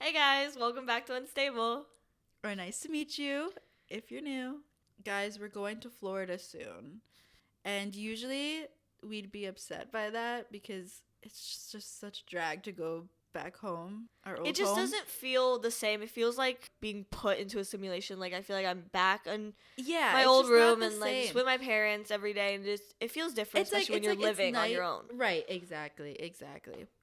Hey guys, welcome back to Unstable. Or nice to meet you if you're new. Guys, we're going to Florida soon. And usually we'd be upset by that because it's just such a drag to go back home. Our old It just home. doesn't feel the same. It feels like being put into a simulation. Like I feel like I'm back in my it's old just not room the and like just same. with my parents every day, and just it feels different, especially when you're living on your own. Right, exactly.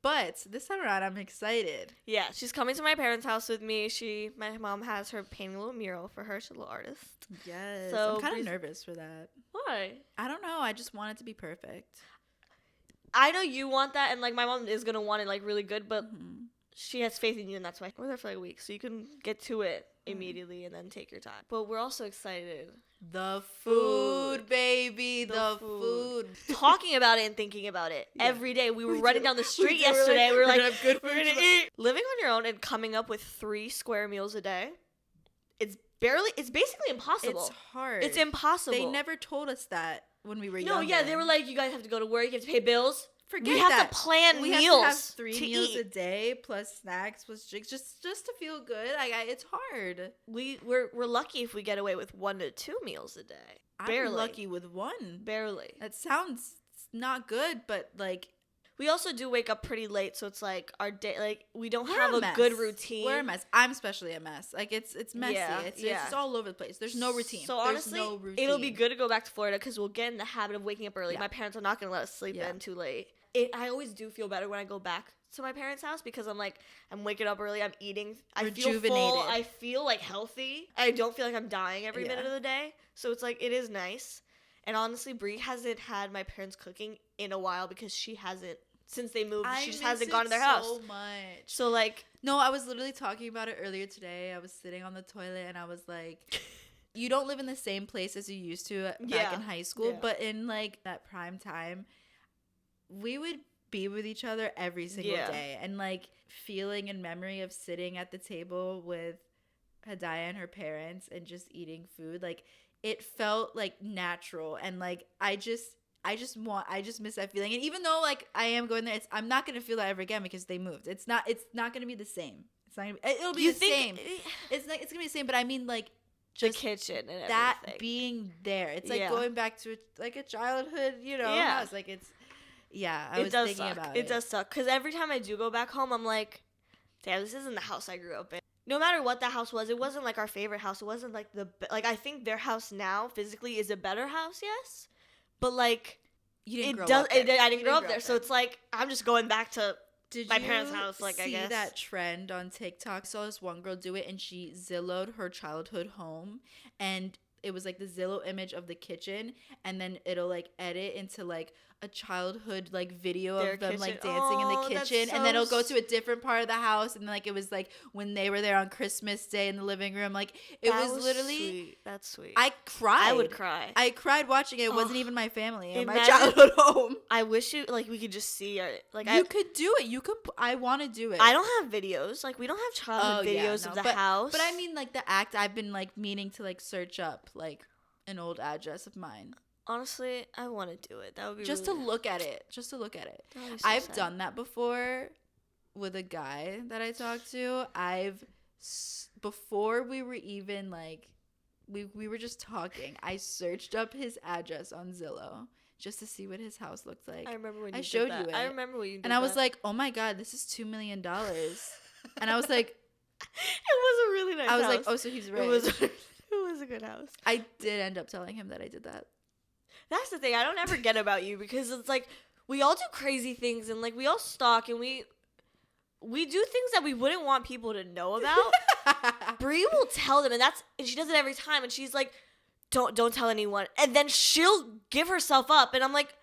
But this time around, I'm excited. Yeah, she's coming to my parents' house with me. My mom has her painting a little mural for her. She's a little artist. Yes, So I'm kind of nervous for that. Why? I don't know. I just want it to be perfect. I know you want that, and like my mom is gonna want it like really good, but Mm-hmm. she has faith in you, and that's why we're there for like a week, so you can get to it immediately and then take your time. But we're also excited. The food, baby. The food. Talking about it and thinking about it every day. We were running down the street We're yesterday. We were like, gonna have good we're food. gonna eat. Living on your own and coming up with 3 square meals a day. It's basically impossible. It's hard. It's impossible. They never told us that when we were No, younger. yeah, they were like, you guys have to go to work, you have to pay bills. Forget we have that. to plan we meals. have to have 3 to meals eat. a day plus snacks plus drinks just to feel good. It's hard. We're lucky if we get away with 1 to 2 meals a day. Barely. I'm lucky with 1. Barely. That sounds not good, but like we also do wake up pretty late, so it's like our day, like we don't we're have a mess. good routine. We're a mess. I'm especially a mess. Like it's messy. Yeah, It's just all over the place. There's no routine. So There's honestly, no routine. it'll be good to go back to Florida because we'll get in the habit of waking up early. Yeah. My parents are not going to let us sleep in too late. I always do feel better when I go back to my parents' house because I'm waking up early, I'm eating, I feel full, I feel like healthy. I don't feel like I'm dying every minute of the day. So it's like, it is nice. And honestly, Brie hasn't had my parents cooking in a while because she hasn't, since they moved, she just hasn't gone to their house. So much. So like, no, I was literally talking about it earlier today. I was sitting on the toilet and I was like, you don't live in the same place as you used to back in high school, but in like that prime time, we would be with each other every single day, and like feeling and memory of sitting at the table with Hidaya and her parents and just eating food, like it felt like natural, and like I just miss that feeling. And even though like I am going there, I'm not gonna feel that ever again because they moved. It's not gonna be the same. It'll be the same. It's gonna be the same, but I mean like just the kitchen and everything. That being there, it's like going back to like a childhood, house. Like it's. Yeah, I was thinking about it. It does suck because every time I do go back home, I'm like, damn, this isn't the house I grew up in. No matter what the house was, it wasn't like our favorite house. It wasn't like I think their house now physically is a better house, yes, but like you didn't grow up there. I didn't grow up there, so it's like I'm just going back to my parents' house. Like I guess. See that trend on TikTok? I saw this one girl do it, and she Zillowed her childhood home, and it was like the Zillow image of the kitchen, and then it'll like edit into like a childhood like video of them like dancing in the kitchen, and then it'll go to a different part of the house, and like it was like when they were there on Christmas Day in the living room. Like it was literally sweet. That's sweet. I cried. I would cry. I cried watching it. It wasn't even my family in my childhood home. I wish we could just see it. Like you could do it. You could. I want to do it. I don't have videos. Like we don't have childhood videos of the house. But I mean, like the act. I've been like meaning to like search up like an old address of mine. Honestly, I want to do it. That would be just really to look at it. Just to look at it. So I've done that before with a guy that I talked to. Before we were even like, we were just talking. I searched up his address on Zillow just to see what his house looked like. I remember when you showed did that. you it. I remember when you did and I was like, oh my God, this is $2 million. And I was like, it was a really nice house. I was like, oh, so he's right. It was a good house. I did end up telling him that I did that. That's the thing. I don't ever get about you because it's like we all do crazy things and like we all stalk and we do things that we wouldn't want people to know about. Brie will tell them, and she does it every time, and she's like, don't tell anyone, and then she'll give herself up, and I'm like,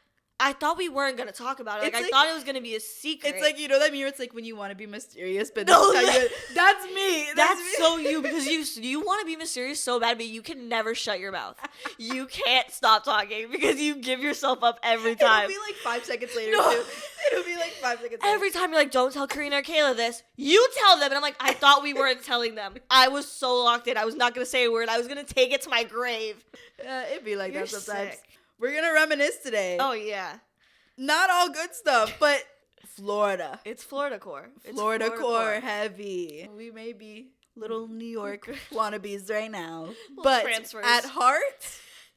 I thought we weren't gonna talk about it. Like I thought it was gonna be a secret. It's like, you know that meme? It's like when you want to be mysterious, but no, that's me. That's me. So you, because you want to be mysterious so bad, but you can never shut your mouth. You can't stop talking because you give yourself up every time. It'll be like 5 seconds later too. It'll be like 5 seconds later. Every time you're like, don't tell Karina or Kayla this. You tell them, and I'm like, I thought we weren't telling them. I was so locked in. I was not gonna say a word. I was gonna take it to my grave. It'd be like You're that sometimes. sick. We're gonna reminisce today. Oh yeah. Not all good stuff, but Florida. It's Florida core. Florida core heavy. We may be little New York wannabes right now, but transfers. At heart,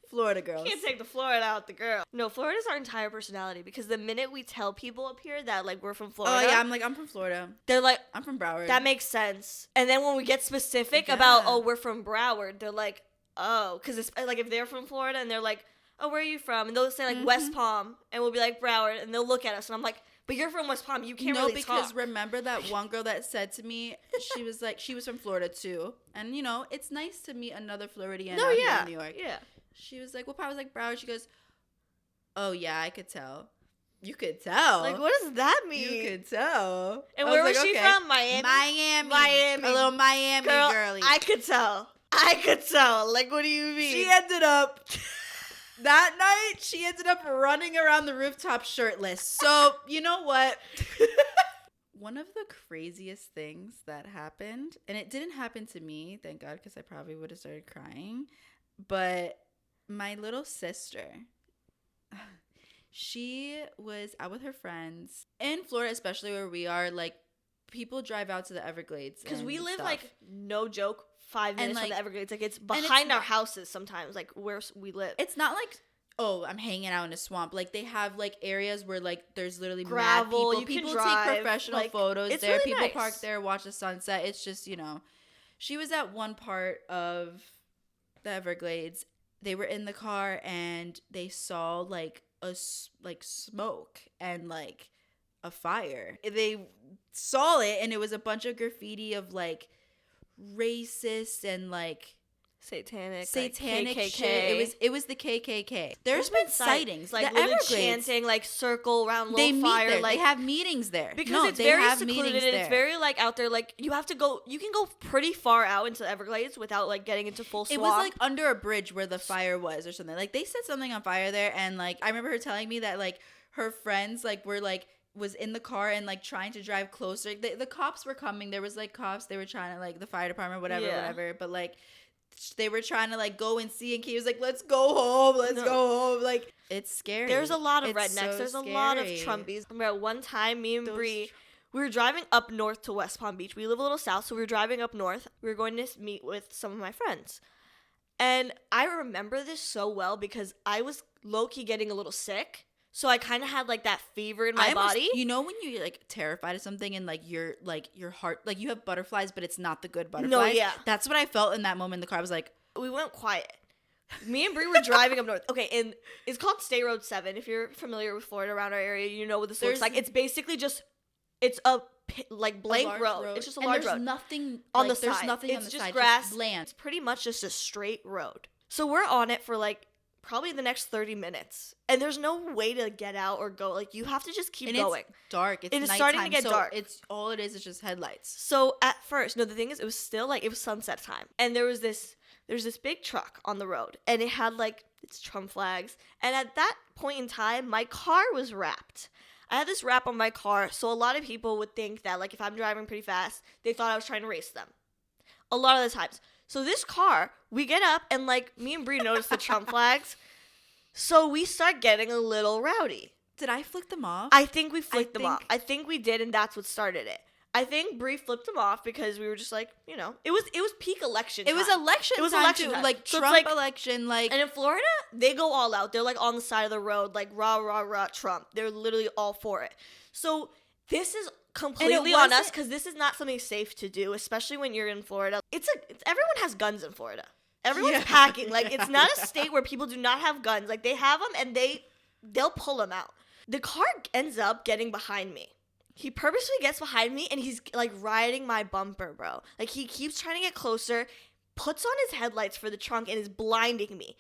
Florida girls. Can't take the Florida out the girl. No, Florida's our entire personality because the minute we tell people up here that like we're from Florida, oh yeah, I'm from Florida. They're like, I'm from Broward. That makes sense. And then when we get specific about we're from Broward, they're like, oh, because it's like if they're from Florida and they're like, oh, where are you from? And they'll say like West Palm, and we'll be like Broward, and they'll look at us, and I'm like, but you're from West Palm, you can't really talk. No, because remember that one girl that said to me, she was like, she was from Florida too, and you know, it's nice to meet another Floridian out here in New York. Yeah. She was like, what part? I was like, Broward. She goes, oh yeah, I could tell. You could tell. Like, what does that mean? You could tell. And where was she from? Miami. A little Miami girly. I could tell. Like, what do you mean? She ended up that night. She ended up running around the rooftop shirtless. So you know what? One of the craziest things that happened, and it didn't happen to me, thank God, because I probably would have started crying. But my little sister, she was out with her friends in Florida, especially where we are. Like, people drive out to the Everglades because we live like, no joke, 5 minutes from the Everglades. Like, it's behind it's our houses sometimes, like where we live. It's not like, oh, I'm hanging out in a swamp. Like, they have like areas where like there's literally gravel. Mad people drive, take professional photos it's there. Really people nice. Park there, watch the sunset. It's just, you know, she was at one part of the Everglades. They were in the car and they saw like smoke and like a fire. They saw it and it was a bunch of graffiti of like racist and like satanic like KKK. shit. It was the KKK. There's been sightings like the Everglades chanting, like circle around low they fire. Meet there. Like they have meetings there because it's very secluded and it's very like out there. Like you can go pretty far out into the Everglades without like getting into full swamp. It was like under a bridge where the fire was or something. Like they set something on fire there, and like I remember her telling me that like her friends like were like was in the car and like trying to drive closer. The cops were coming. There was like cops. They were trying to like the fire department, whatever. But like they were trying to like go and see, and Kate was like, let's go home. Let's go home. Like, it's scary. There's a lot of rednecks. There's a lot of Trumpies. I remember one time me and Bree, we were driving up north to West Palm Beach. We live a little south, so we were driving up north. We were going to meet with some of my friends. And I remember this so well because I was low-key getting a little sick. So I kind of had like that fever in my body. You know when you're like terrified of something and like your heart, like you have butterflies, but it's not the good butterflies. No, yeah. That's what I felt in that moment in the car. I was like, we went quiet. Me and Bree were driving up north. Okay, and it's called State Road 7. If you're familiar with Florida around our area, you know what this looks like. It's basically just, it's a like blank road. It's just a large road. There's nothing on the side. There's nothing on the side. It's just grass. Just land. It's pretty much just a straight road. So we're on it for like probably the next 30 minutes. And there's no way to get out or go. Like, you have to just keep going. It's dark. It's starting to get dark. It's all it is just headlights. So at first, no, the thing is, it was still like, it was sunset time. And there's this big truck on the road. And it had like its Trump flags. And at that point in time, my car was wrapped. I had this wrap on my car. So a lot of people would think that like if I'm driving pretty fast, they thought I was trying to race them. A lot of the times. So this car, we get up and like me and Bree notice the Trump flags. So we start getting a little rowdy. Did I flick them off? I think we flicked them off. I think we did, and that's what started it. I think Bree flipped them off because we were just like, you know, it was peak election time. It was election time. Like so Trump election, like. And in Florida, they go all out. They're like on the side of the road, like rah, rah, rah, Trump. They're literally all for it. So this is completely on us because this is not something safe to do, especially when you're in Florida. Everyone has guns in Florida. Everyone's packing. Like, it's not a state where people do not have guns. Like, they have them and they'll pull them out. The car ends up getting behind me. He purposely gets behind me and he's like riding my bumper, bro. Like, he keeps trying to get closer, puts on his headlights for the trunk and is blinding me.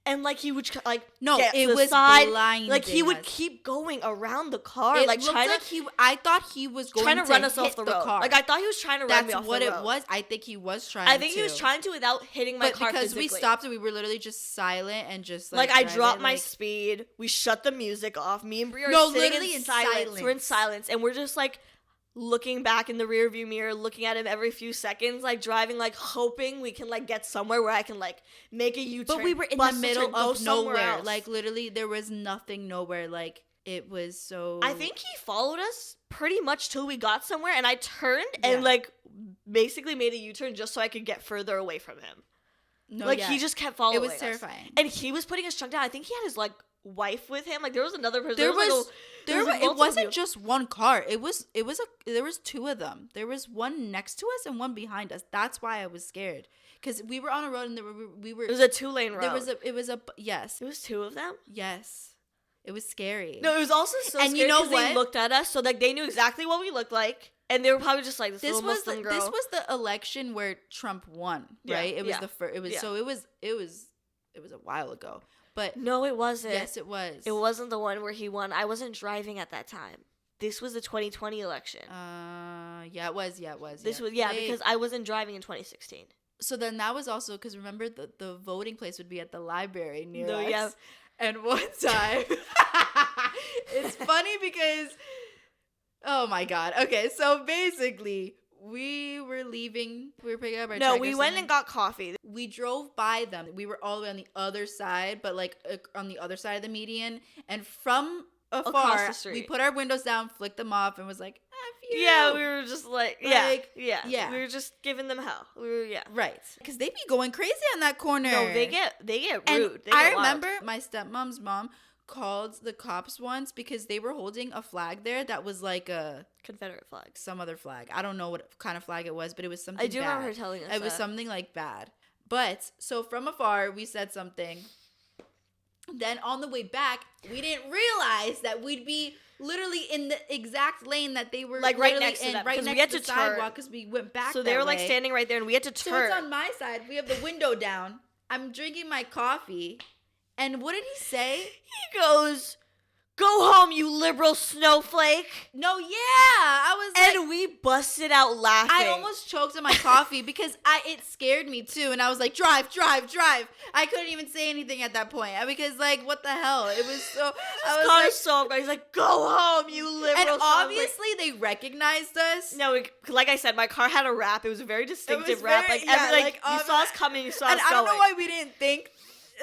And like he would like get to the side, like he would keep going around the car, it like looked trying like to. I thought he was going to run us off the road. car. Like I thought he was trying to run me off the road. That's what it was. I think he was trying. He was trying to without hitting my car because physically. we stopped and we were literally just silent and just like I dropped my speed. We shut the music off. Me and Brie are sitting in silence. We're in silence and we're just like looking back in the rearview mirror, looking at him every few seconds, like driving, like hoping we can like get somewhere where I can like make a U-turn. But we were in the middle of nowhere. Like literally, there was nothing nowhere. Like It was so... I think he followed us pretty much till we got somewhere, and I turned and, like, basically made a U-turn just so I could get further away from him. No, like, he just kept following us. It was terrifying. And he was putting his trunk down. I think he had his, like, wife with him. Like, there was another person. It wasn't just one car. There was two of them. There was one next to us and one behind us. That's why I was scared. Because we were on a road and we were... It was a 2-lane road. Yes. It was 2 of them? Yes. It was scary. No, it was also so scary because they looked at us, so like they knew exactly what we looked like, and they were probably just like, this little Muslim girl. This was the election where Trump won, right? It was the first. It was so it was a while ago. But no, it wasn't. Yes, it was. It wasn't the one where he won. I wasn't driving at that time. This was the 2020 election. Yeah, it was. Yeah, it was. This was because I wasn't driving in 2016. So then that was also because remember the voting place would be at the library near us. Yeah. And one time, it's funny because, oh my God. Okay, so basically, we were leaving. We were picking up our No, we went and got coffee. We drove by them. We were all the way on the other side, but like on the other side of the median. And from afar, we put our windows down, flicked them off, and was like, F you. Yeah, we were just like yeah. We were just giving them hell. Right. Because they be going crazy on that corner. No, they get rude. And I remember my stepmom's mom called the cops once because they were holding a flag there that was like a Confederate flag. Some other flag. I don't know what kind of flag it was, but it was something I do remember her telling us it was something like bad. But so from afar, we said something. Then on the way back, we didn't realize that we'd be literally in the exact lane that they were like right next to them. Right next we had to the sidewalk because we went back. So they were like standing right there, and we had to turn. So it's on my side. We have the window down. I'm drinking my coffee, and what did he say? He goes, "Go home, you liberal snowflake." No, yeah, I was like, and we busted out laughing. I almost choked on my coffee because it scared me too, and I was like, drive. I couldn't even say anything at that point because like, what the hell? It was so. I was like, he's like, "Go home, you liberal." And obviously they recognized us. No, like I said, my car had a rap. It was a very distinctive rap. Like you saw us coming, you saw us going. And I don't know why we didn't think.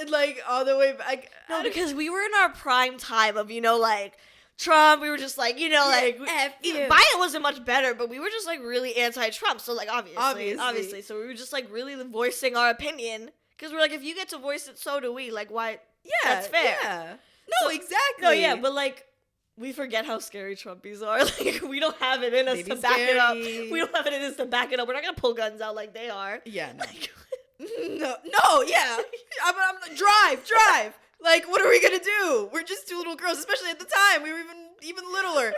Like all the way back. No, because we were in our prime time of like Trump. We were just like like Biden wasn't much better, but we were just like really anti-Trump. So like obviously, so we were just like really voicing our opinion because we're like, if you get to voice it, so do we. Like why? Yeah, that's fair. Yeah. No, exactly. No, yeah, but like we forget how scary Trumpies are. Like we don't have it in us to back it up. We don't have it in us to back it up. We're not gonna pull guns out like they are. Yeah. No. No, yeah. I'm drive. Like, what are we gonna do? We're just 2 little girls, especially at the time. We were even littler.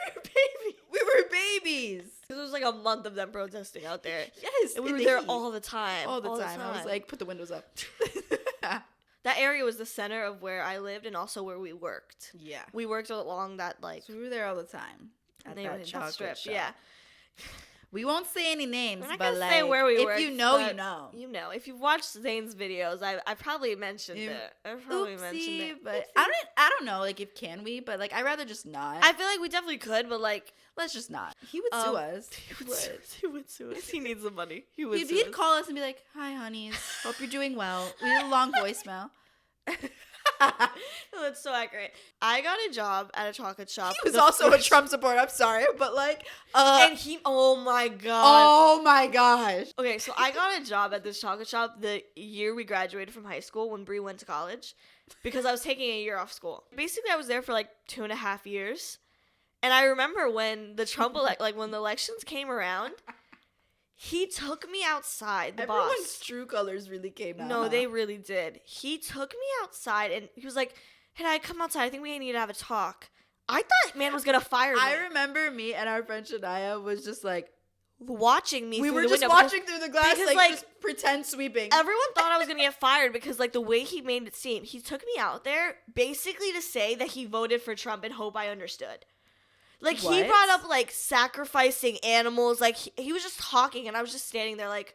We were babies. It was like a month of them protesting out there. Yes, and we were there all the time. All the time. I was like, put the windows up. That area was the center of where I lived and also where we worked. Yeah, we worked along that like. So we were there all the time at that chocolate strip. shop. Yeah. We won't say any names, but like, say where we worked, you know, you know. You know, if you've watched Zane's videos, I probably mentioned it. But I don't know, like, if can we, but like, I'd rather just not. I feel like we definitely could, but like, let's just not. He would sue us. He would sue us. He needs the money. He'd call us and be like, "Hi, honeys. Hope you're doing well." We had a long voicemail. No, that's so accurate. I got a job at a chocolate shop. He was also a Trump supporter. I'm sorry, but like, and he, oh my gosh. Okay, so I got a job at this chocolate shop the year we graduated from high school when Bree went to college, because I was taking a year off school. Basically, I was there for like 2.5 years, and I remember when the Trump when the elections came around. He took me outside, the boss. Everyone's true colors really came out. No, they really did. He took me outside, and he was like, "Hidaya, come outside. I think we need to have a talk." I thought man was going to fire me. I remember me and our friend Hidaya was just like, watching me we through were the just window. Watching through the glass, like just pretend sweeping. Everyone thought I was going to get fired because, like, the way he made it seem. He took me out there basically to say that he voted for Trump and hope I understood. Like, what? He brought up, like, sacrificing animals. Like, he was just talking, and I was just standing there like,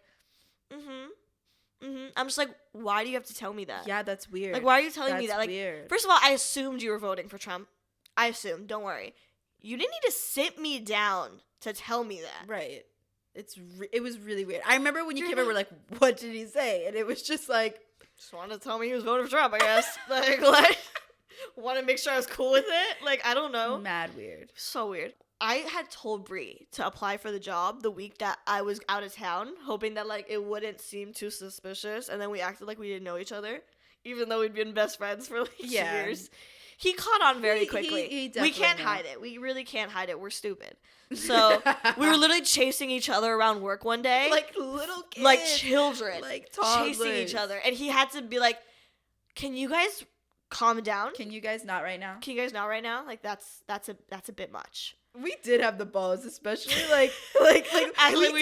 I'm just like, why do you have to tell me that? Yeah, that's weird. Like, why are you telling me that? Like, weird. First of all, I assumed you were voting for Trump. I assumed. Don't worry. You didn't need to sit me down to tell me that. Right. It was really weird. I remember when you came over, like, what did he say? And it was just like, just wanted to tell me he was voting for Trump, I guess. Like, want to make sure I was cool with it. Like, I don't know. Mad weird. So weird. I had told Bree to apply for the job the week that I was out of town, hoping that, like, it wouldn't seem too suspicious, and then we acted like we didn't know each other, even though we'd been best friends for, like, years. He caught on very quickly. He we can't hide it. We really can't hide it. We're stupid. So we were literally chasing each other around work one day. Like little kids. Like children. Like toddlers. Chasing each other. And he had to be like, can you guys calm down? Can you guys not right now? Can you guys not right now? Like, that's a bit much. We did have the balls, especially like we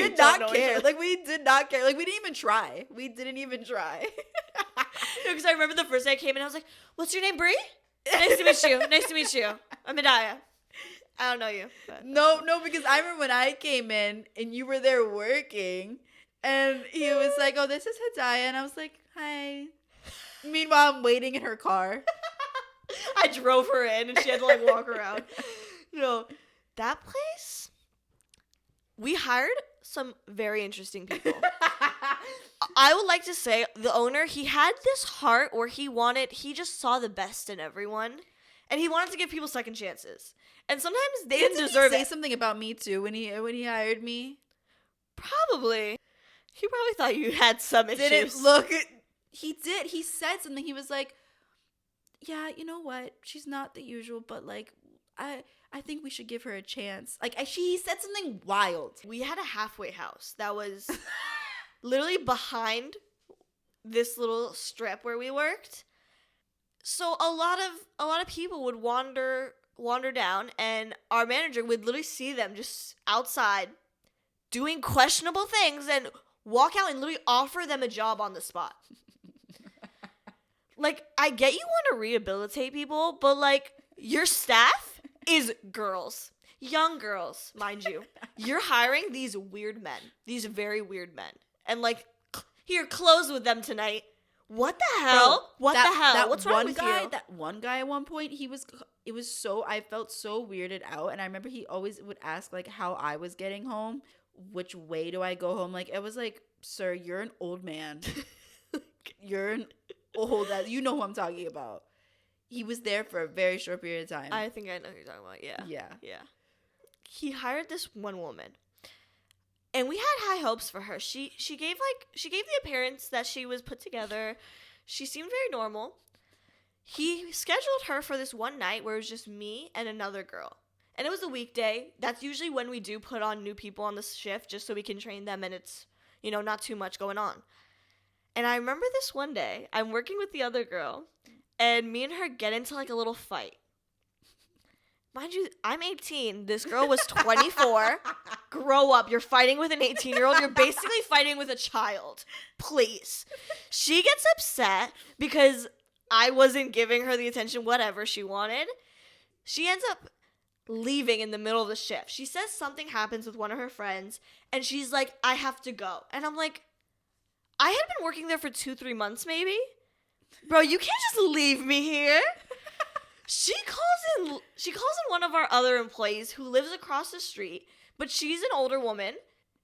did not care. Like, we did not care. Like, we didn't even try. Because I remember the first day I came in, I was like, what's your name, Bree? Nice to meet you. Nice to meet you. I'm Hidaya. I don't know you. But. No, because I remember when I came in and you were there working, and he was like, oh, this is Hidaya. And I was like, hi. Meanwhile, I'm waiting in her car. I drove her in and she had to, like, walk around. No, that place, we hired some very interesting people. I would like to say the owner, he had this heart where he just saw the best in everyone, and he wanted to give people second chances. And sometimes they didn't deserve it. Say something about me too when he hired me. Probably. He probably thought you had some issues. Didn't look. He did. He said something. He was like, "Yeah, you know what? She's not the usual, but like, I think we should give her a chance." Like, he said something wild. We had a halfway house that was literally behind this little strip where we worked. So a lot of people would wander down, and our manager would literally see them just outside doing questionable things and walk out and literally offer them a job on the spot. Like, I get you want to rehabilitate people, but, like, your staff is girls. Young girls, mind you. You're hiring these weird men. These very weird men. And, like, here, close with them tonight. What the hell? Bro, the hell? What's wrong with you? That one guy at one point, I felt so weirded out. And I remember he always would ask, like, how I was getting home. Which way do I go home? Like, it was like, sir, you're an old man. You're an old ass. You know who I'm talking about. He was there for a very short period of time. I think I know who you're talking about. Yeah. Yeah. He hired this one woman. And we had high hopes for her. She gave the appearance that she was put together. She seemed very normal. He scheduled her for this one night where it was just me and another girl. And it was a weekday. That's usually when we do put on new people on the shift just so we can train them and it's, not too much going on. And I remember this one day, I'm working with the other girl, and me and her get into, like, a little fight. Mind you, I'm 18. This girl was 24. Grow up. You're fighting with an 18-year-old. You're basically fighting with a child. Please. She gets upset because I wasn't giving her the attention, whatever she wanted. She ends up leaving in the middle of the shift. She says something happens with one of her friends, and she's like, I have to go. And I'm like, I had been working there for 2-3 months, maybe. Bro, you can't just leave me here. She calls in one of our other employees who lives across the street, but she's an older woman,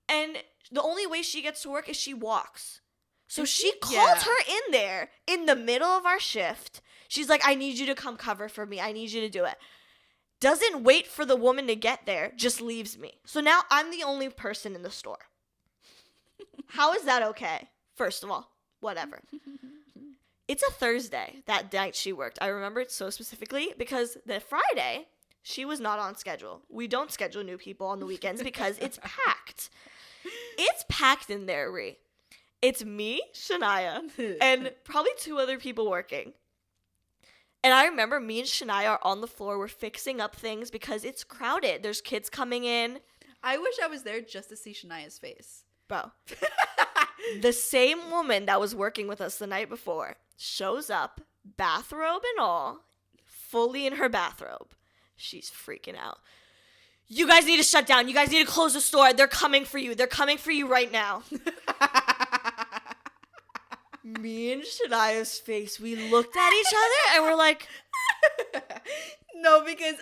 and the only way she gets to work is she walks. So she calls her in there in the middle of our shift. She's like, I need you to come cover for me. I need you to do it. Doesn't wait for the woman to get there, just leaves me. So now I'm the only person in the store. How is that okay? First of all, whatever. It's a Thursday, that night she worked. I remember it so specifically because the Friday, she was not on schedule. We don't schedule new people on the weekends because it's packed. It's packed in there, Ree. It's me, Shania, and probably 2 other people working. And I remember me and Shania are on the floor. We're fixing up things because it's crowded. There's kids coming in. I wish I was there just to see Shania's face. Bro. The same woman that was working with us the night before shows up, bathrobe and all, fully in her bathrobe. She's freaking out. You guys need to shut down. You guys need to close the store. They're coming for you. They're coming for you right now. Me and Shania's face, we looked at each other and we're like, no, because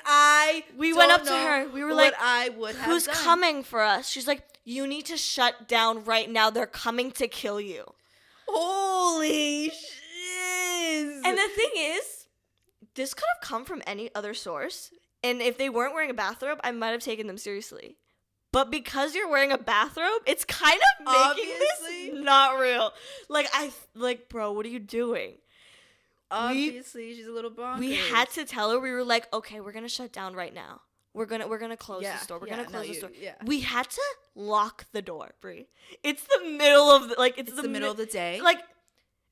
we went up to her. We were like, I would have who's done. coming for us? She's like, you need to shut down right now. They're coming to kill you. Holy shiz. And the thing is, this could have come from any other source. And if they weren't wearing a bathrobe, I might have taken them seriously. But because you're wearing a bathrobe, it's kind of making this not real. Like, bro, what are you doing? Obviously, she's a little bonkers. We had to tell her. We were like, okay, we're gonna shut down right now. We're gonna close the store. We're gonna close the store. Yeah. We had to lock the door, Brie. It's the middle of it's the middle of the day. Like,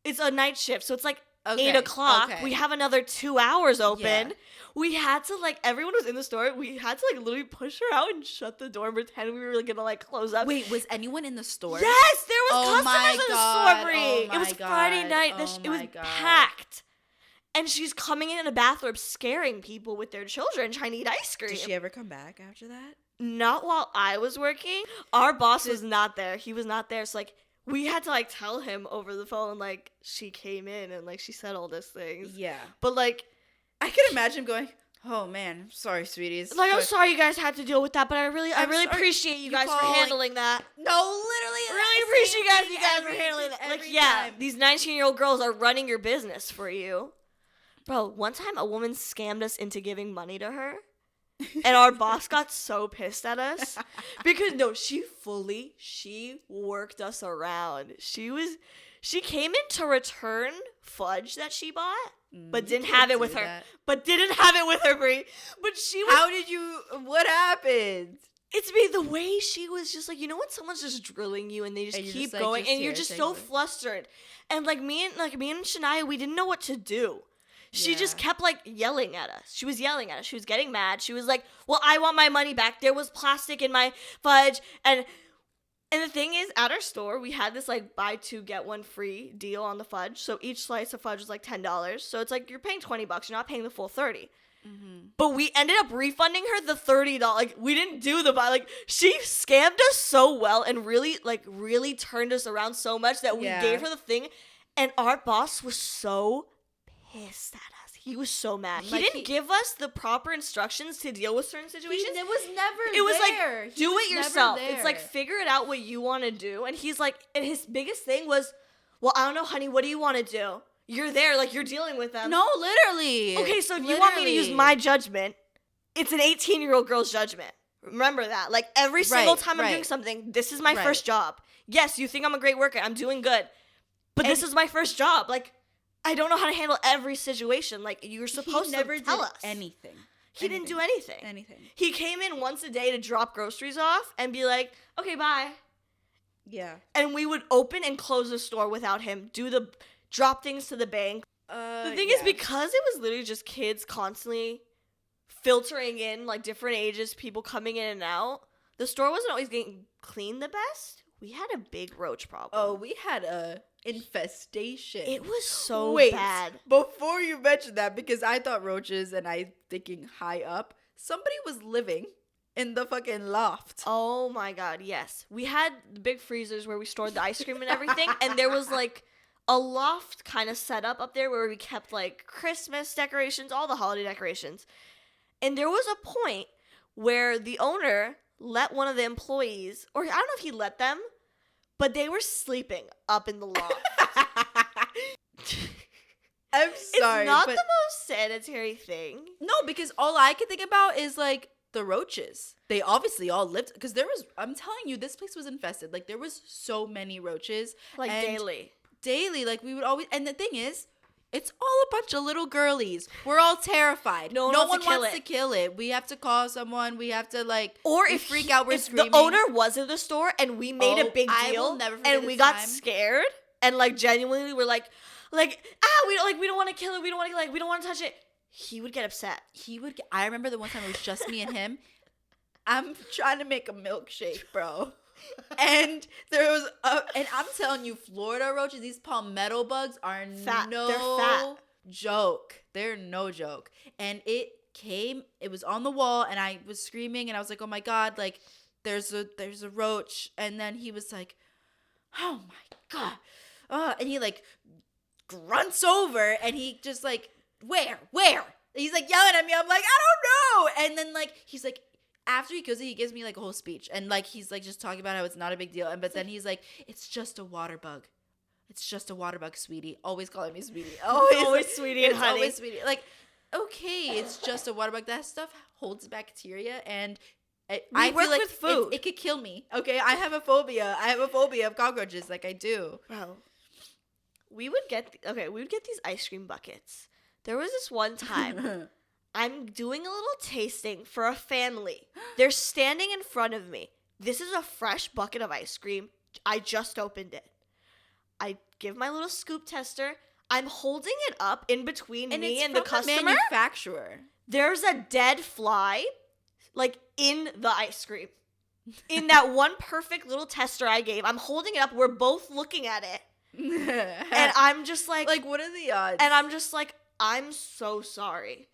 it's a night shift, so it's like 8 o'clock. Okay. We have another 2 hours open. Yeah. We had to everyone was in the store. We had to literally push her out and shut the door and pretend we were gonna close up. Wait, was anyone in the store? Yes, there was customers in the store, Brie. It was Friday night. It was packed. And she's coming in a bathrobe scaring people with their children trying to eat ice cream. Did she ever come back after that? Not while I was working. Our boss was not there. He was not there. So, we had to, tell him over the phone, she came in and, she said all these things. Yeah. But, I could imagine going, oh, man, I'm sorry, sweeties. I'm sorry you guys had to deal with that, but I really appreciate you guys for handling that. No, literally. Really appreciate you guys for handling that. These 19-year-old girls are running your business for you. Bro, one time a woman scammed us into giving money to her, and our boss got so pissed at us because she worked us around. She came in to return fudge that she bought, but didn't have it with her. But didn't have it with her, Brie. But she was. What happened? It's me, the way she was just when someone's just drilling you and they just keep going, and you're just so flustered. And me and Shania, we didn't know what to do. She just kept yelling at us. She was yelling at us. She was getting mad. She was like, well, I want my money back. There was plastic in my fudge. And the thing is, at our store, we had this buy two, get one free deal on the fudge. So each slice of fudge was $10. So it's you're paying $20. You're not paying the full $30. Mm-hmm. But we ended up refunding her the $30. We didn't do the buy. She scammed us so well and really turned us around so much that we gave her the thing. And our boss was so pissed at us. He was so mad. He didn't give us the proper instructions to deal with certain situations. It was never do it yourself. It's figure it out what you want to do. And he's and his biggest thing was, well, I don't know, honey, what do you want to do? You're there, you're dealing with them. No, literally. Okay, so if you want me to use my judgment, it's an 18-year-old girl's judgment. Remember that. Every single time I'm doing something, this is my first job. Yes, you think I'm a great worker. I'm doing good. But this is my first job. I don't know how to handle every situation. You're supposed to tell us. Anything. He didn't do anything. He came in once a day to drop groceries off and be like, okay, bye. Yeah. And we would open and close the store without him, drop things to the bank. The thing is, because it was literally just kids constantly filtering in, different ages, people coming in and out, the store wasn't always getting cleaned the best. We had a big roach problem. Oh, we had a infestation. It was so bad. Before you mentioned that, because I thought roaches and I thinking high up, somebody was living in the fucking loft. Oh my god, yes. We had the big freezers where we stored the ice cream and everything, and there was a loft kind of set up there where we kept Christmas decorations, all the holiday decorations. And there was a point where the owner let one of the employees, or I don't know if he let them, but they were sleeping up in the loft. I'm sorry. It's not the most sanitary thing. No, because all I can think about is the roaches. They obviously all lived, because I'm telling you, this place was infested. There was so many roaches. Daily. We would always, and the thing is, it's all a bunch of little girlies. We're all terrified. No one wants to kill it. We have to call someone. We have to or if freak out. We're screaming. The owner was in the store and we made a big deal. I will never forget and we got scared and genuinely we're we don't want to kill it. We don't want to we don't want to touch it. He would get upset. I remember the one time it was just me and him. I'm trying to make a milkshake, bro. And there was and I'm telling you, Florida roaches, these palmetto bugs are fat. No They're fat. Joke. They're no joke. And it was on the wall and I was screaming and I was like, oh my god, there's a roach. And then he was like, oh my god. And he grunts over and he just where? He's yelling at me. I'm like, I don't know. And then he's like, after he kills it, he gives me a whole speech. And he's just talking about how it's not a big deal. But then he's like, it's just a water bug. It's just a water bug, sweetie. Always calling me sweetie. Always sweetie and honey. Always sweetie. okay, it's just a water bug. That stuff holds bacteria, and I feel like with food. It could kill me. Okay, I have a phobia. I have a phobia of cockroaches. Like I do. Bro, we would get these ice cream buckets. There was this one time I'm doing a little tasting for a family. They're standing in front of me. This is a fresh bucket of ice cream. I just opened it. I give my little scoop tester. I'm holding it up in between me and the customer. The manufacturer. There's a dead fly, like, in the ice cream. In that one perfect little tester I gave. I'm holding it up. We're both looking at it. And I'm just like... Like, what are the odds? And I'm just like, I'm so sorry.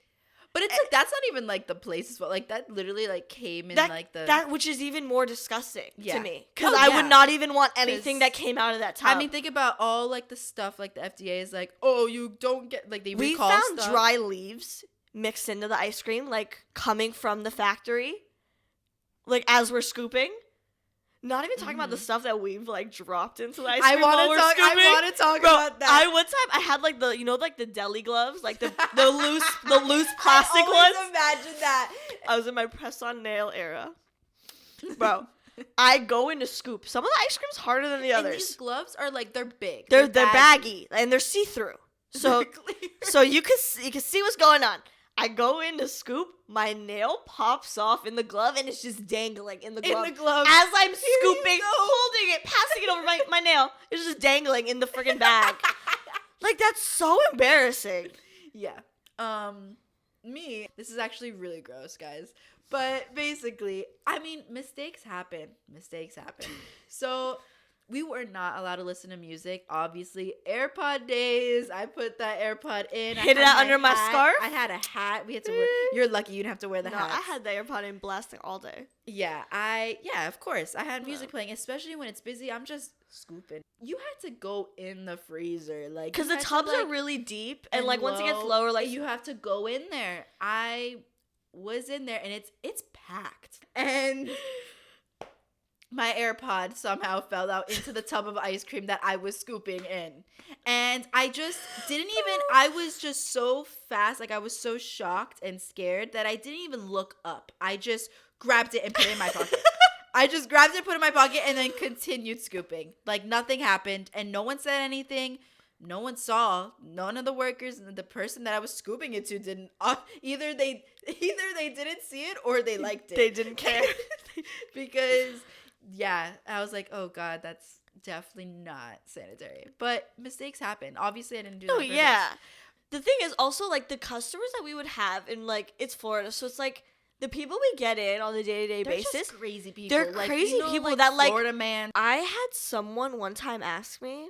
But it's like, that's not even, like, the place's fault. Like, that literally, like, came in, like, the... That, which is even more disgusting to me. Because I would not even want anything that came out of that tub. I mean, think about all, like, the stuff, like, the FDA is like, oh, you don't get... Like, they recall stuff. We found dry leaves mixed into the ice cream, like, coming from the factory. Like, as we're scooping. Not even talking about the stuff that we've, like, dropped into the ice cream while we're scooping. I want to talk about that. One time I had, like, the, you know, like, the deli gloves? Like, the loose plastic ones. Imagine that. I was in my press-on nail era. Bro, I go in to scoop. Some of the ice cream's harder than the others. And these gloves are, like, they're big. They're baggy. And they're see-through. So you can see what's going on. I go in to scoop, my nail pops off in the glove, and it's just dangling in the glove. As I'm scooping, holding it, passing it over my nail. It's just dangling in the freaking bag. Like, that's so embarrassing. Yeah. This is actually really gross, guys. But basically, I mean, mistakes happen. So... We were not allowed to listen to music. Obviously, AirPod days. I put that AirPod in. Hid it out under my scarf? I had a hat. We had to wear. You're lucky you didn't have to wear the hat. No, I had the AirPod in blasting all day. Yeah, of course. I had music playing, especially when it's busy. I'm just scooping. You had to go in the freezer, like, because the tubs are really deep, and like once it gets lower, like you have to go in there. I was in there, and it's packed, and. My AirPod somehow fell out into the tub of ice cream that I was scooping in. And I just I was just so fast, like I was so shocked and scared that I didn't even look up. I just grabbed it and put it in my pocket. I just grabbed it, put it in my pocket, and then continued scooping. Like nothing happened, and no one said anything. No one saw. None of the workers and the person that I was scooping it to didn't. Either they didn't see it or they liked it. They didn't care. Because... Yeah, I was like, oh God, that's definitely not sanitary. But mistakes happen. Obviously, I didn't do that. Oh, yeah. The thing is also, like, the customers that we would have, and, like, it's Florida, so it's, like, the people we get in on a day-to-day basis. They're just crazy people. They're crazy people that, like, Florida man. I had someone one time ask me,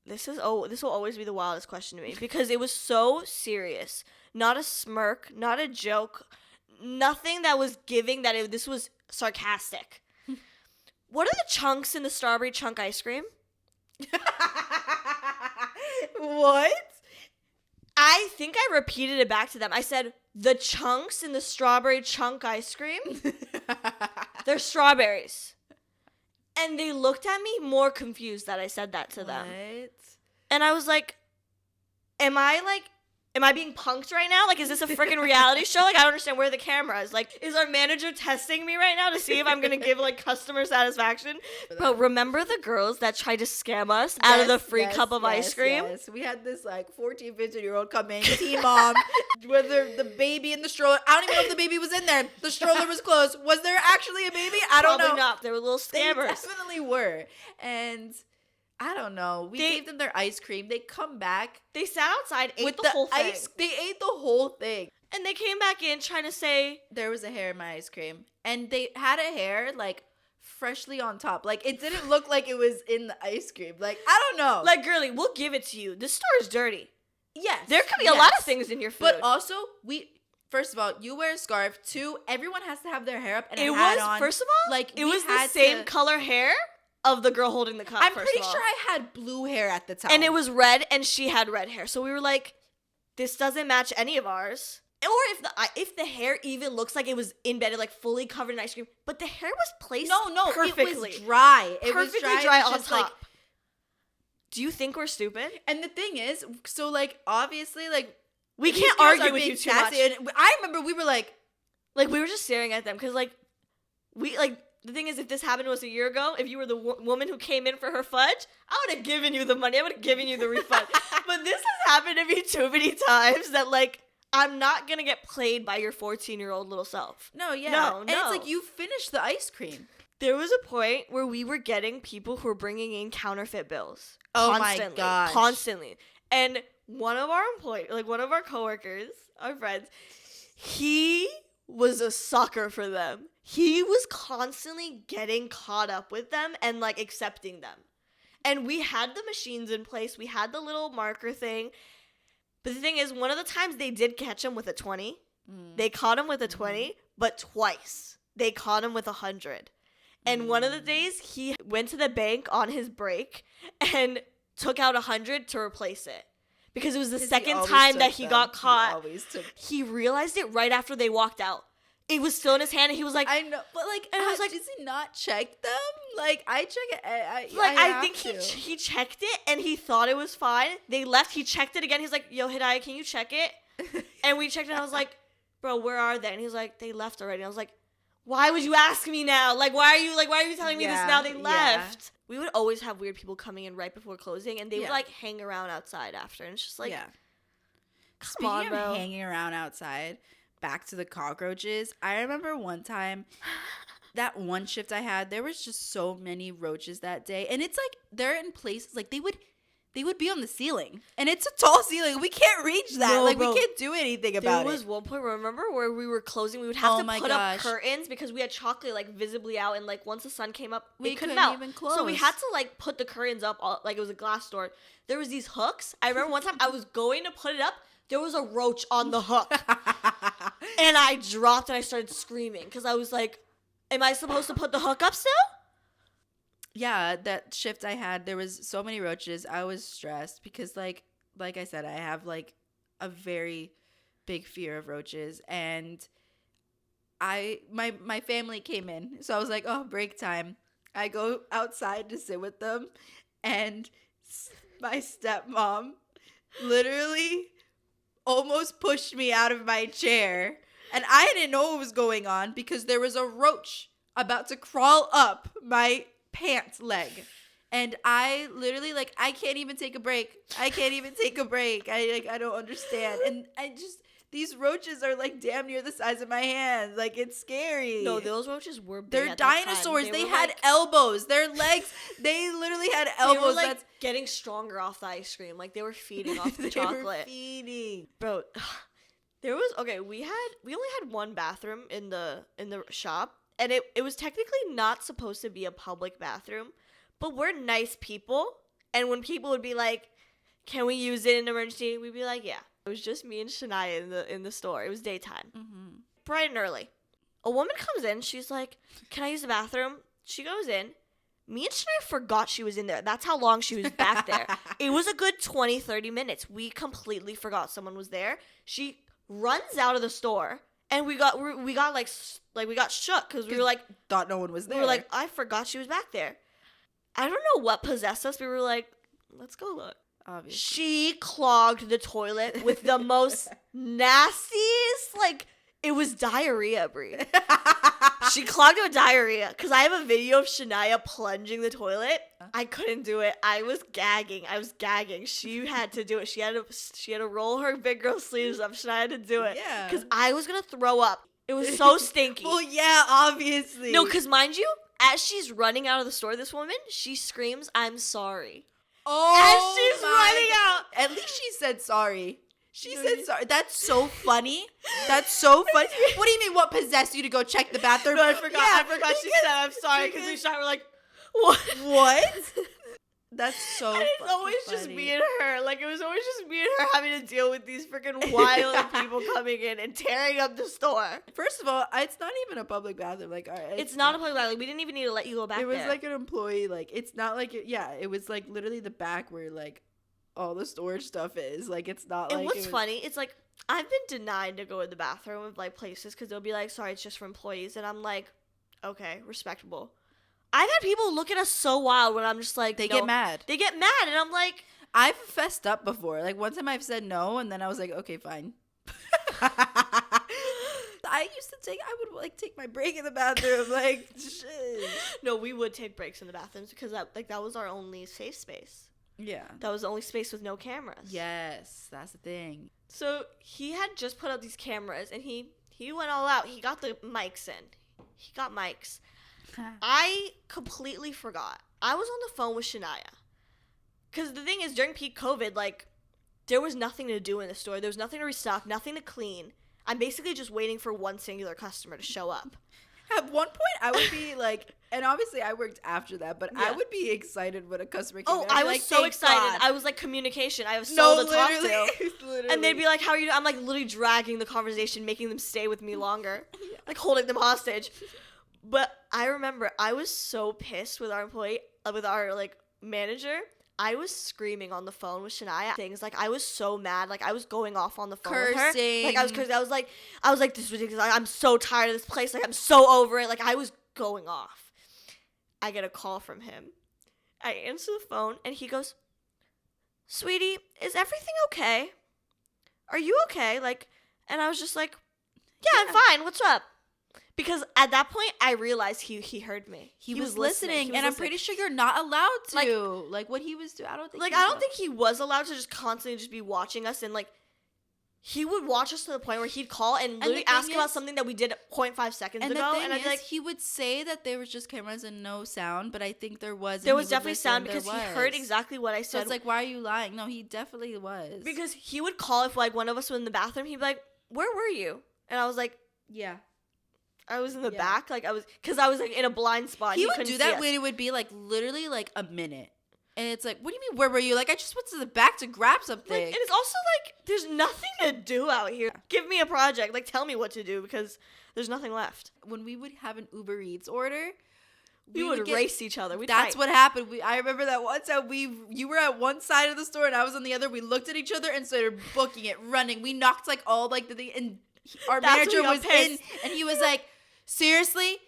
this will always be the wildest question to me, because it was so serious. Not a smirk, not a joke, nothing that was giving that this was sarcastic. What are the chunks in the strawberry chunk ice cream? What? I think I repeated it back to them. I said, the chunks in the strawberry chunk ice cream? They're strawberries. And they looked at me more confused that I said that to them. What? And I was like, am I being punked right now? Like, is this a freaking reality show? Like, I don't understand where the camera is. Like, is our manager testing me right now to see if I'm going to give, like, customer satisfaction? But remember the girls that tried to scam us out of the free cup of ice cream? Yes, we had this, like, 14, 15-year-old come in, teen mom, with the baby in the stroller. I don't even know if the baby was in there. The stroller was closed. Was there actually a baby? I don't know. Probably not. They were little scammers. They definitely were. And... I don't know. We gave them their ice cream. They come back. They sat outside, ate the whole thing. They ate the whole thing. And they came back in trying to say... There was a hair in my ice cream. And they had a hair, like, freshly on top. Like, it didn't look like it was in the ice cream. Like, I don't know. Like, girly, we'll give it to you. This store is dirty. Yes. There could be a lot of things in your food. But also, first of all, you wear a scarf. 2, everyone has to have their hair up and a hat on. First of all, like, it was the same color hair of the girl holding the cup. I'm pretty sure I had blue hair at the time. And it was red, and she had red hair. So we were like, this doesn't match any of ours. Or if the hair even looks like it was embedded, like fully covered in ice cream, but the hair was placed perfectly. It was dry. It perfectly was dry on just top. Like, do you think we're stupid? And the thing is, so, like, obviously, like, We can't argue with you too much. And I remember we were like we were just staring at them because the thing is, if this happened to us a year ago, if you were the woman who came in for her fudge, I would have given you the money. I would have given you the refund. But this has happened to me too many times that I'm not gonna get played by your 14-year-old little self. No, yeah, no. And it's like you finished the ice cream. There was a point where we were getting people who were bringing in counterfeit bills. Oh constantly, my gosh. Constantly. And one of our one of our coworkers, our friends, he was a sucker for them. He was constantly getting caught up with them and accepting them. And we had the machines in place. We had the little marker thing. But the thing is, one of the times they did catch him with a 20. They caught him with a 20, but twice they caught him with 100. And one of the days, he went to the bank on his break and took out 100 to replace it. Because it was the second time that he got caught. He realized it right after they walked out. It was still in his hand, and he was like... I know, but and I was like... Does he not check them? I check it. I think he checked it, and he thought it was fine. They left. He checked it again. He's like, yo, Hidaya, can you check it? And we checked it, and I was like, bro, where are they? And he was like, they left already. And I was like... Why would you ask me now? Why are you telling me this now? They left. Yeah. We would always have weird people coming in right before closing, and they would hang around outside after, and it's just come Speaking on, bro. of hanging around outside, back to the cockroaches. I remember one time, that one shift I had, there was just so many roaches that day, and it's they're in places they would be on the ceiling, and it's a tall ceiling. We can't reach that. We can't do anything about it. There was one point, remember, where we were closing. We would have to put up curtains because we had chocolate visibly out, and once the sun came up, we couldn't even close. So we had to put the curtains up. It was a glass door. There was these hooks. I remember one time I was going to put it up. There was a roach on the hook, and I dropped and I started screaming because I was like, "Am I supposed to put the hook up still?" Yeah, that shift I had, there was so many roaches. I was stressed because like I said, I have a very big fear of roaches, and my family came in. So I was like, "Oh, break time." I go outside to sit with them, and my stepmom literally almost pushed me out of my chair, and I didn't know what was going on because there was a roach about to crawl up my pants leg, and I literally I can't even take a break. I I don't understand, and these roaches are damn near the size of my hand. It's scary. No, those roaches were big. They're dinosaurs. They had elbows. Their legs, they literally had elbows. They were getting stronger off the ice cream. They were feeding off the chocolate. They were feeding. Bro, there was we only had one bathroom in the shop. And it was technically not supposed to be a public bathroom, but we're nice people. And when people would be like, "Can we use it in an emergency?" We'd be like, "Yeah." It was just me and Shania in the store. It was daytime, bright and early. A woman comes in. She's like, "Can I use the bathroom?" She goes in. Me and Shania forgot she was in there. That's how long she was back there. It was a good 20, 30 minutes. We completely forgot someone was there. She runs out of the store. And we got shook because we were thought no one was there. We were I forgot she was back there. I don't know what possessed us. We were let's go look. Obviously. She clogged the toilet with the most nastiest, it was diarrhea, Brie. She clogged it with diarrhea because I have a video of Shania plunging the toilet. I couldn't do it. I was gagging. She had to do it. She had to roll her big girl sleeves up. Shania had to do it. Yeah. Because I was gonna throw up. It was so stinky. Well, yeah, obviously. No, because mind you, as she's running out of the store, this woman, she screams, "I'm sorry." Oh, as she's running out. At least she said sorry. She said sorry. That's so funny. That's so funny. What do you mean? What possessed you to go check the bathroom? No, I forgot. Yeah, I forgot she said I'm sorry because we shot. We're like, what? What? That's so. And it's always funny. Just me and her. It was always just me and her having to deal with these freaking wild people coming in and tearing up the store. First of all, it's not even a public bathroom. All right, it's not a public bathroom. We didn't even need to let you go back. It was there. an employee. It's not it was literally the back where all the storage stuff is. It's not. And what's funny? It's I've been denied to go in the bathroom of places because they'll be sorry, it's just for employees, and I'm okay, respectable. I've had people look at us so wild when I'm just they get mad. They get mad, and I'm I've fessed up before. Like, one time I've said no, and then I was like, okay, fine. I would like take my break in the bathroom. Like, shit. No, we would take breaks in the bathrooms because that was our only safe space. Yeah. That was the only space with no cameras. Yes, that's the thing. So he had just put up these cameras, and he went all out. He got the mics in. He got mics. I completely forgot. I was on the phone with Shania. Because the thing is, during peak COVID, like, there was nothing to do in the store. There was nothing to restock, nothing to clean. I'm basically just waiting for one singular customer to show up. At one point, I would be like, and obviously I worked after that, but I would be excited when a customer came in. Oh, I was like, so excited. God. I was like, communication. I have soul to talk to. Literally. And they'd be like, how are you? I'm like literally dragging the conversation, making them stay with me longer. Yeah. Like holding them hostage. But I remember I was so pissed with our employee, with our like manager. I was screaming on the phone with Shania. Things like I was so mad. Like I was going off on the phone with her. Like I was cursing. I was like, this is ridiculous. Like, I'm so tired of this place. Like I'm so over it. Like I was going off. I get a call from him. I answer the phone and he goes, "Sweetie, is everything okay? Are you okay?" Like, and I was just like, "Yeah, I'm fine. What's up?" Because at that point, I realized he heard me. He was listening, and I'm pretty sure you're not allowed to. Like what he was doing, I don't think. Like I don't think he was allowed to just constantly just be watching us, and like he would watch us to the point where he'd call and literally ask about something that we did 0.5 seconds ago, and I'd be like, he would say that there was just cameras and no sound, but I think there was. There was definitely sound because he heard exactly what I said. So it's like, why are you lying? No, he definitely was. Because he would call if like one of us was in the bathroom. He'd be like, "Where were you?" And I was like, "Yeah." I was in the back, like because I was like in a blind spot. He would do that when it would be like literally like a minute, and it's like, what do you mean? Where were you? Like I just went to the back to grab something. Like, and it's also like there's nothing to do out here. Give me a project, like tell me what to do because there's nothing left. When we would have an Uber Eats order, we would race each other. That's what happened. I remember that one time you were at one side of the store and I was on the other. We looked at each other and started booking it, running. We knocked like all like the thing, and our manager was in, and he was like, "Seriously?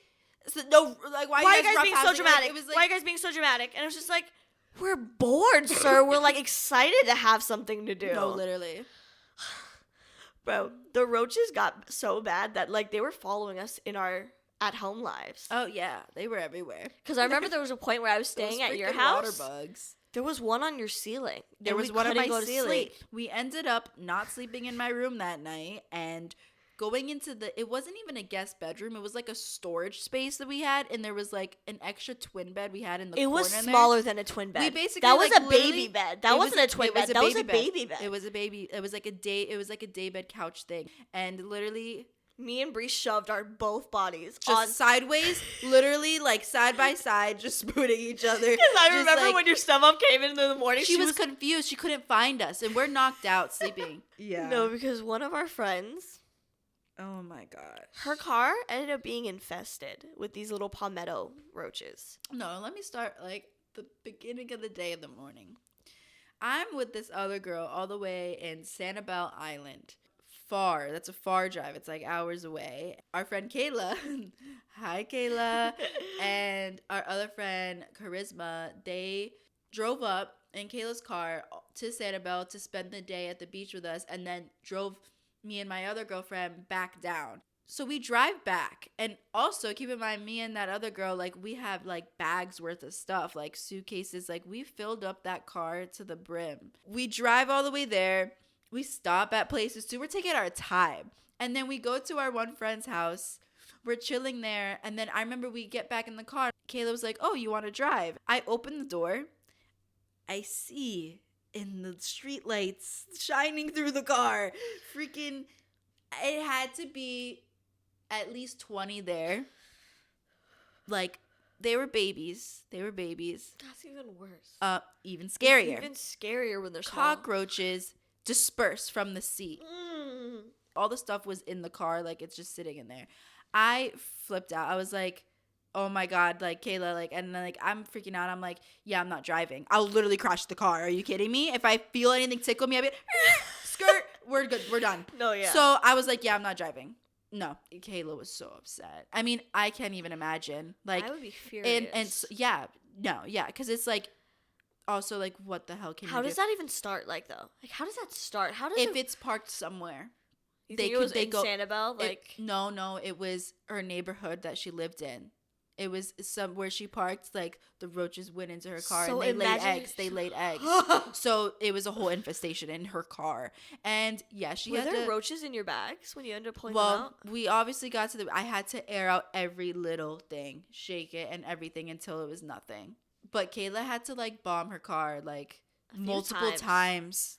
No, like why are you guys being so dramatic? Like, why are you guys being so dramatic?" And it was just like, "We're bored, sir. We're like excited to have something to do." No, literally. Bro, the roaches got so bad that like they were following us in our at-home lives. Oh yeah, they were everywhere. Because I remember there was a point where I was staying at your house. Water bugs. There was one on your ceiling. There was one on my ceiling. We ended up not sleeping in my room that night and going into it wasn't even a guest bedroom. It was like a storage space that we had, and there was like an extra twin bed we had in the corner. It was smaller than a twin bed. We basically that was like, a baby bed. That wasn't a twin bed. That was a baby bed. It was a baby. It was like a day bed couch thing, and literally, me and Bree shoved our both bodies just sideways, literally like side by side, just spooning each other. Because I remember when your stepmom came in the morning, she was confused. She couldn't find us, and we're knocked out sleeping. Yeah. No, because one of our friends. Oh my gosh. Her car ended up being infested with these little palmetto roaches. No, let me start like the beginning of the day in the morning. I'm with this other girl all the way in Sanibel Island. Far. That's a far drive. It's like hours away. Our friend Kayla, hi Kayla, and our other friend Charisma, they drove up in Kayla's car to Sanibel to spend the day at the beach with us, and then drove me and my other girlfriend back down. So we drive back, and also keep in mind, me and that other girl, like we have like bags worth of stuff, like suitcases, like we filled up that car to the brim. We drive all the way there. We stop at places too. We're taking our time. And then we go to our one friend's house. We're chilling there. And then I remember we get back in the car. Kayla was like, "Oh, you want to drive?" I open the door. I see in the street lights shining through the car, freaking, it had to be at least 20 there. Like, they were babies. That's even worse. Even scarier. It's even scarier when they're small. Cockroaches dispersed from the seat. All the stuff was in the car, like it's just sitting in there. I flipped out. I was like, "Oh my God," like Kayla, like, and then like I'm freaking out. I'm like, "Yeah, I'm not driving. I'll literally crash the car. Are you kidding me? If I feel anything tickle me, I'll be skirt. We're good. We're done." No, yeah. So I was like, "Yeah, I'm not driving." No, Kayla was so upset. I mean, I can't even imagine. Like, I would be furious. And yeah, no, yeah, because it's like, also like, what the hell can How you does do? that even start? Like though, like how does that start? How does If it's parked somewhere? you think it was in Sanibel? Like no, it was her neighborhood that she lived in. It was somewhere she parked, like the roaches went into her car So and they laid eggs. So it was a whole infestation in her car. And yeah, were there roaches in your bags when you ended up pulling them out? We obviously got to I had to air out every little thing, shake it and everything until it was nothing. But Kayla had to like bomb her car like multiple times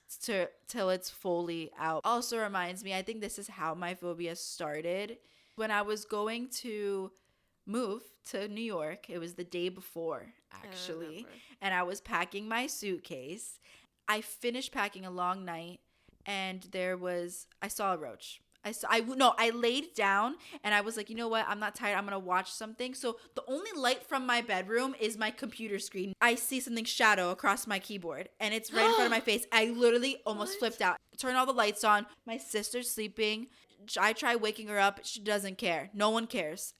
till it's fully out. Also reminds me, I think this is how my phobia started. When I was going to move to New York, it was the day before actually, and I was packing my suitcase. I finished packing a long night, and I saw a roach. I laid down and I was like, you know what? I'm not tired. I'm going to watch something. So the only light from my bedroom is my computer screen. I see something shadow across my keyboard and it's right in front of my face. I literally almost flipped out. Turn all the lights on. My sister's sleeping. I try waking her up. She doesn't care. No one cares.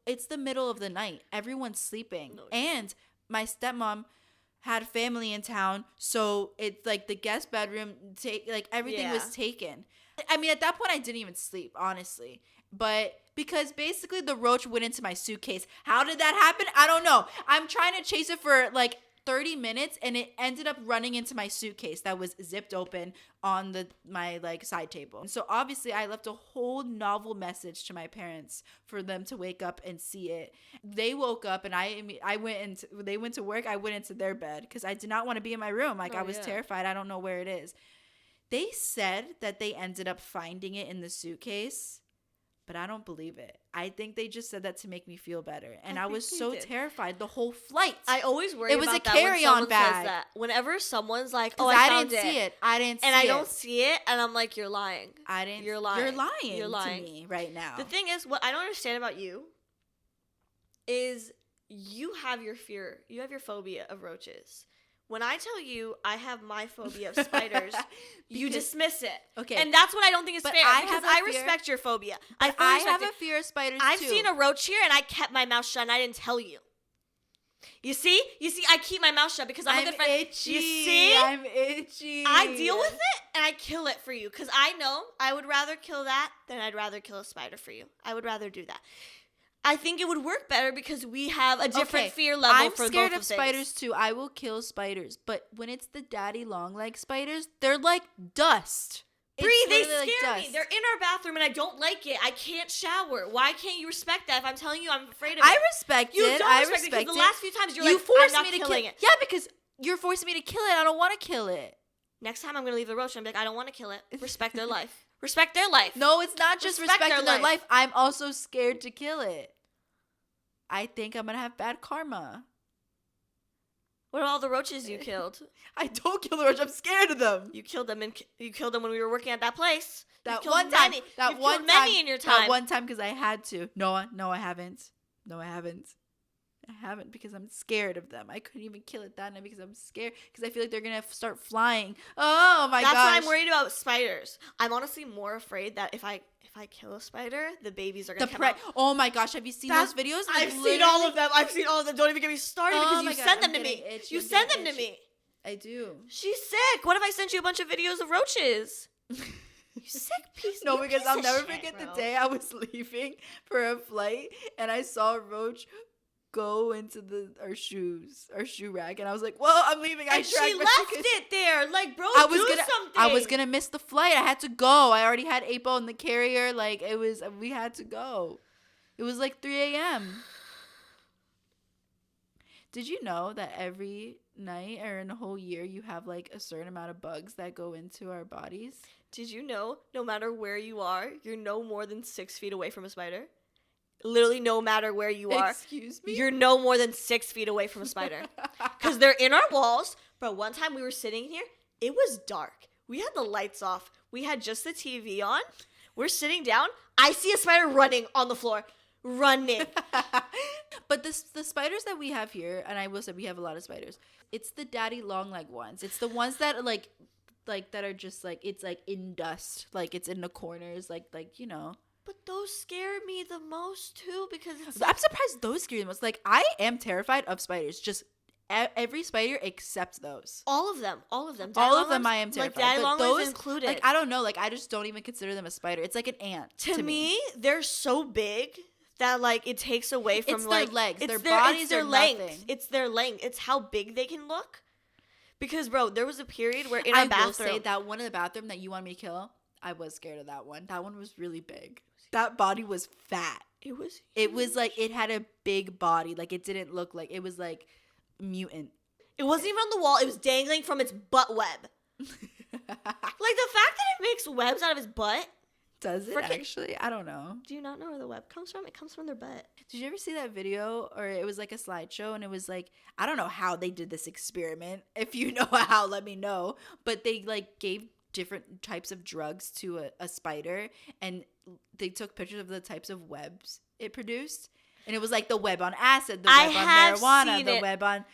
It's the middle of the night. Everyone's sleeping. And my stepmom had family in town. So it's like the guest bedroom, everything was taken. I mean, at that point, I didn't even sleep, honestly. But because basically the roach went into my suitcase. How did that happen? I don't know. I'm trying to chase it for like 30 minutes and it ended up running into my suitcase that was zipped open on my like side table. And so obviously I left a whole novel message to my parents for them to wake up and see it. They woke up and they went to work. I went into their bed because I did not want to be in my room. Like I was terrified. I don't know where it is. They said that they ended up finding it in the suitcase, but I don't believe it. I think they just said that to make me feel better. And I was so terrified the whole flight. I always worry about that. It was a carry-on bag. Whenever someone's like, oh, I didn't see it. I don't see it. And I'm like, you're lying. You're lying. You're lying to me right now. The thing is, what I don't understand about you is you have your fear. You have your phobia of roaches. When I tell you I have my phobia of spiders, you dismiss it. Okay. And that's what I don't think is fair. Because I respect your phobia. I have a fear of spiders too. I've seen a roach here and I kept my mouth shut and I didn't tell you. You see, I keep my mouth shut because I'm a good friend. Itchy. You see? I'm itchy. I deal with it and I kill it for you because I know I would rather kill that than I'd rather kill a spider for you. I would rather do that. I think it would work better because we have a different fear level for both of things. I'm scared of spiders too. I will kill spiders. But when it's the daddy long leg spiders, they're like dust. Bree, they scare me. They're in our bathroom and I don't like it. I can't shower. Why can't you respect that if I'm telling you I'm afraid of it? I respect it. You don't respect it because the last few times you're like, I'm not killing it. Yeah, because you're forcing me to kill it. I don't want to kill it. Next time I'm going to leave the roach and I'm like, I don't want to kill it. Respect their life. Respect their life. No, it's not just respecting their life. I'm also scared to kill it. I think I'm going to have bad karma. What about all the roaches you killed? I don't kill the roaches. I'm scared of them. You killed them when we were working at that place. That one time. Many in your time. That one time because I had to. No, I haven't. I haven't because I'm scared of them. I couldn't even kill it that night because I'm scared because I feel like they're going to start flying. Oh my gosh. That's why I'm worried about spiders. I'm honestly more afraid that if I kill a spider, the babies are going to come out. Oh my gosh, have you seen those videos? I've seen all of them. Don't even get me started because you send them to me. You send them to me. I do. She's sick. What if I sent you a bunch of videos of roaches? You sick piece. No, because I'll never forget the day I was leaving for a flight and I saw a roach go into our shoe rack, and I was like, "Well, I'm leaving." And she left it there, like, bro, something. I was gonna miss the flight. I had to go. I already had April in the carrier. Like, we had to go. It was like 3 a.m. Did you know that every night or in a whole year you have like a certain amount of bugs that go into our bodies? Did you know no matter where you are, you're no more than 6 feet away from a spider? Literally, no matter where you are. Excuse me? You're no more than 6 feet away from a spider. Because they're in our walls. But one time we were sitting here, it was dark. We had the lights off. We had just the TV on. We're sitting down. I see a spider running on the floor. Running. But the spiders that we have here, and I will say we have a lot of spiders, it's the daddy long leg ones. It's the ones that are like that are just like, it's like in dust. Like it's in the corners. Like you know. But those scare me the most too because I'm surprised those scare me the most. Like I am terrified of spiders, just Every spider except those. All of them. All of them I am terrified. Like, daddy long those included. Like, I don't know. Like, I just don't even consider them a spider. It's like an ant. To me, they're so big that, like, it takes away from, it's like... their legs. It's their bodies their are length. nothing. It's their length. It's how big they can look. Because, bro, there was a period where in our bathroom... I will say that one in the bathroom that you wanted me to kill, I was scared of that one. That one was really big. That body was fat. It was huge. It was, like, it had a big body. Like, it didn't look like... It was, like, mutant. It wasn't even on the wall. It was dangling from its butt web. Like, the fact that it makes webs out of its butt... Does it actually? I don't know. Do you not know where the web comes from? It comes from their butt. Did you ever see that video? Or it was like a slideshow, and it was like, I don't know how they did this experiment. If you know how, let me know. But they like gave different types of drugs to a spider, and they took pictures of the types of webs it produced. And it was like the web on acid, the web on marijuana, the web on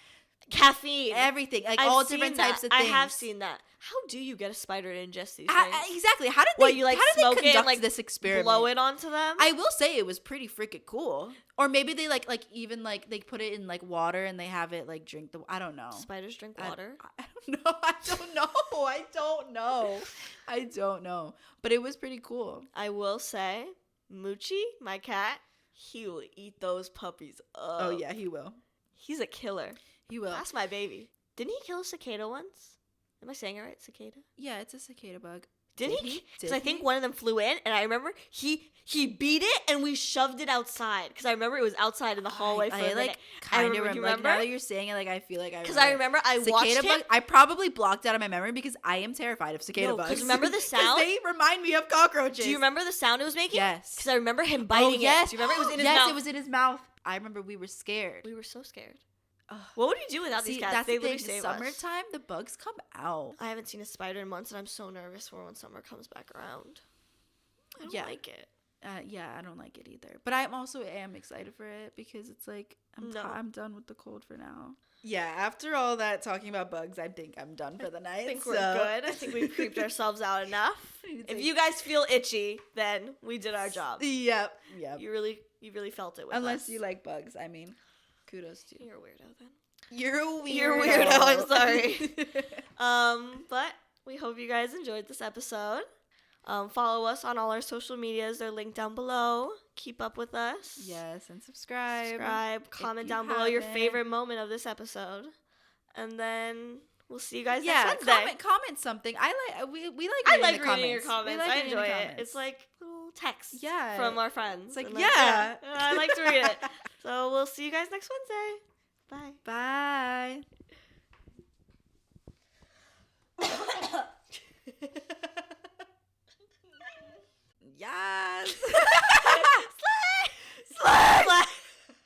caffeine, everything, like all different types of things. I have seen that. How do you get a spider to ingest these things? Exactly. How did they? You like how did smoke they conduct it and, like, this experiment? Blow it onto them. I will say it was pretty freaking cool. Or maybe they like even like they put it in like water and they have it like drink the. I don't know. Spiders drink water. I don't know. I don't know. But it was pretty cool. I will say, Moochie, my cat, he will eat those puppies up. Oh yeah, he will. He's a killer. He will. That's my baby. Didn't he kill a cicada once? Am I saying it right? Cicada? Yeah, it's a cicada bug. Did he? Because I think one of them flew in, and I remember he beat it, and we shoved it outside. Because I remember it was outside in the hallway for a minute. Like kind of remember. Like, now that you're saying it, like I feel like I. Because I remember I watched cicada bug. I probably blocked out of my memory because I am terrified of cicada bugs. Because remember the sound? They remind me of cockroaches. Do you remember the sound it was making? Yes. Because I remember him biting it. Do you remember it was in his mouth? Yes, it was in his mouth. I remember we were scared. We were so scared. What would we do without these cats? That's they the thing. literally save us. Summertime, the bugs come out. I haven't seen a spider in months, and I'm so nervous for when summer comes back around. I don't like it. Yeah, I don't like it either. But I also am excited for it because it's like I'm done with the cold for now. Yeah, after all that talking about bugs, I think I'm done for the night. I think we're good. I think we've creeped ourselves out enough. If you guys feel itchy, then we did our job. Yep. You really felt it with us. Unless you like bugs, I mean. Kudos to you. You're a weirdo then. You're a weirdo. You're a weirdo. I'm sorry. But we hope you guys enjoyed this episode. Follow us on all our social medias. They're linked down below. Keep up with us. Yes, and subscribe. Comment down below your favorite moment of this episode. And then we'll see you guys next Wednesday. Comment something. We like I like reading your comments. I enjoy it. It's like little texts from our friends. It's like, I like to read it. So we'll see you guys next Wednesday. Bye. Yes. Slay!